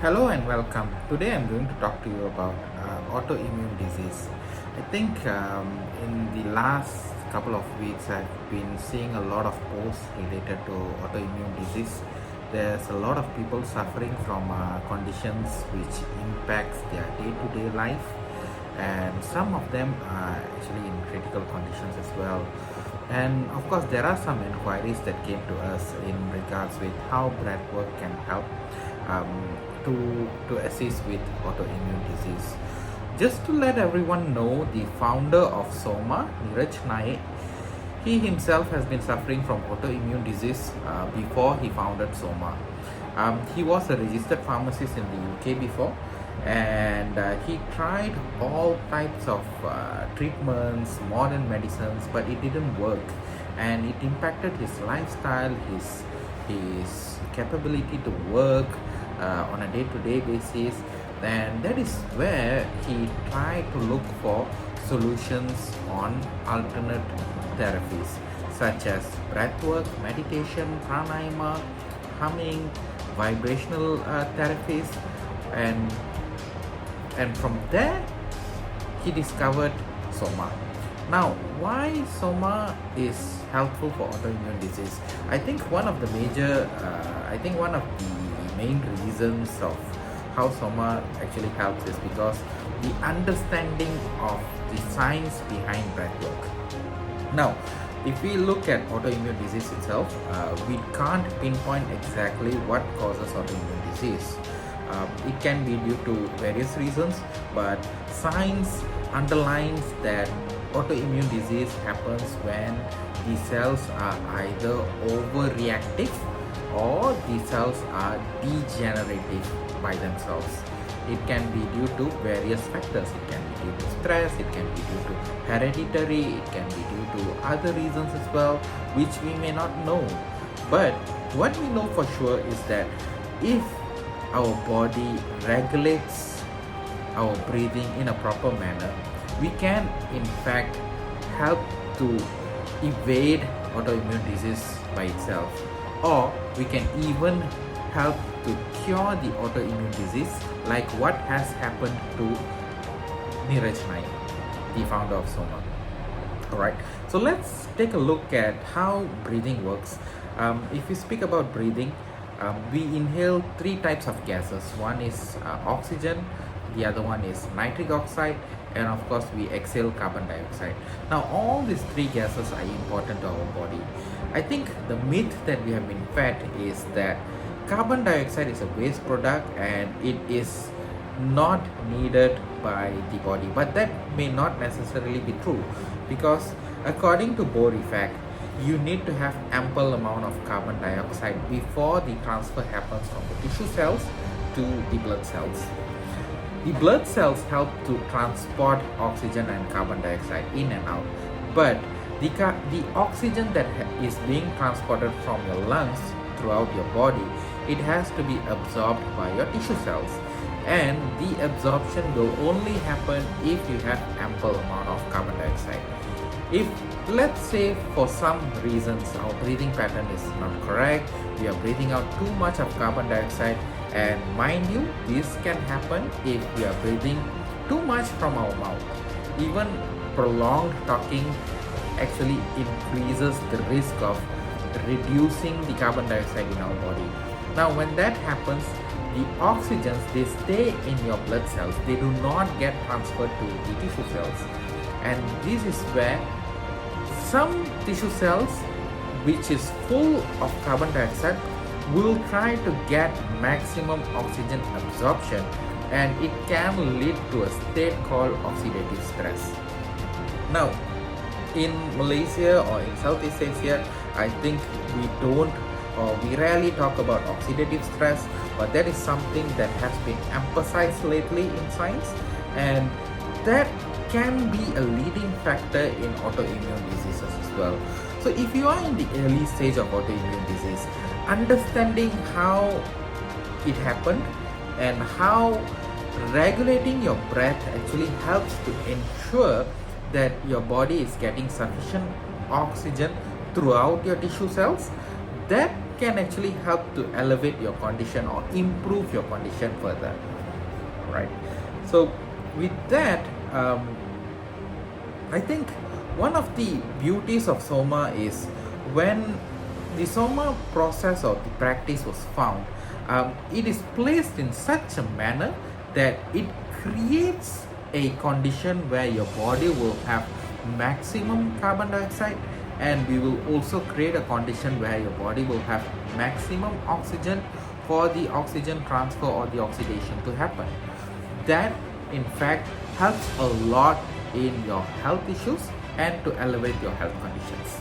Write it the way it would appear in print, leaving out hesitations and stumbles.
Hello and welcome. Today I'm going to talk to you about autoimmune disease. I think in the last couple of weeks I've been seeing a lot of posts related to autoimmune disease. There's a lot of people suffering from conditions which impacts their day-to-day life, and some of them are actually in critical conditions as well. And of course, there are some inquiries that came to us in regards with how breathwork can help um, to assist with autoimmune disease. Just to let everyone know, the founder of Soma, Neeraj Naik, he himself has been suffering from autoimmune disease before he founded Soma. He was a registered pharmacist in the UK before, and he tried all types of treatments, modern medicines, but it didn't work, and it impacted his lifestyle, his capability to work on a day-to-day basis. And that is where he tried to look for solutions on alternate therapies such as breathwork, meditation, pranayama, humming, vibrational therapies, and from there he discovered Soma. Now, why Soma is helpful for autoimmune disease? I think one of the main reasons of how Soma actually helps is because the understanding of the science behind breathwork. Now, if we look at autoimmune disease itself, we can't pinpoint exactly what causes autoimmune disease. It can be due to various reasons, but science underlines that autoimmune disease happens when the cells are either overreactive or the cells are degenerative by themselves. It can be due to various factors. It can be due to stress, it can be due to hereditary, it can be due to other reasons as well, which we may not know. But what we know for sure is that if our body regulates our breathing in a proper manner, we can in fact help to evade autoimmune disease by itself, or we can even help to cure the autoimmune disease, like what has happened to Neeraj Naik, the founder of Soma. Alright, so let's take a look at how breathing works. If we speak about breathing, we inhale three types of gases. One is oxygen, the other one is nitric oxide, and of course we exhale carbon dioxide. Now all these three gases are important to our body. I think the myth that we have been fed is that carbon dioxide is a waste product and it is not needed by the body, but that may not necessarily be true, because according to Bohr effect, you need to have ample amount of carbon dioxide before the transfer happens from the tissue cells to the blood cells. The blood cells help to transport oxygen and carbon dioxide in and out, but the oxygen that is being transported from your lungs throughout your body, it has to be absorbed by your tissue cells, and the absorption will only happen if you have ample amount of carbon dioxide. If, let's say, for some reasons our breathing pattern is not correct, we are breathing out too much of carbon dioxide, and mind you, this can happen if we are breathing too much from our mouth. Even prolonged talking actually increases the risk of reducing the carbon dioxide in our body. Now when that happens, the oxygens, they stay in your blood cells, they do not get transferred to the tissue cells, and this is where some tissue cells which is full of carbon dioxide will try to get maximum oxygen absorption, and it can lead to a state called oxidative stress. Now in Malaysia or in Southeast Asia, I think we rarely talk about oxidative stress, but that is something that has been emphasized lately in science, and that can be a leading factor in autoimmune diseases as well. So if you are in the early stage of autoimmune disease, understanding how it happened and how regulating your breath actually helps to ensure that your body is getting sufficient oxygen throughout your tissue cells, that can actually help to elevate your condition or improve your condition further, right? So with that, I think one of the beauties of Soma is when the Soma process or the practice was found, it is placed in such a manner that it creates a condition where your body will have maximum carbon dioxide, and we will also create a condition where your body will have maximum oxygen for the oxygen transfer or the oxidation to happen. That in fact helps a lot in your health issues and to elevate your health conditions.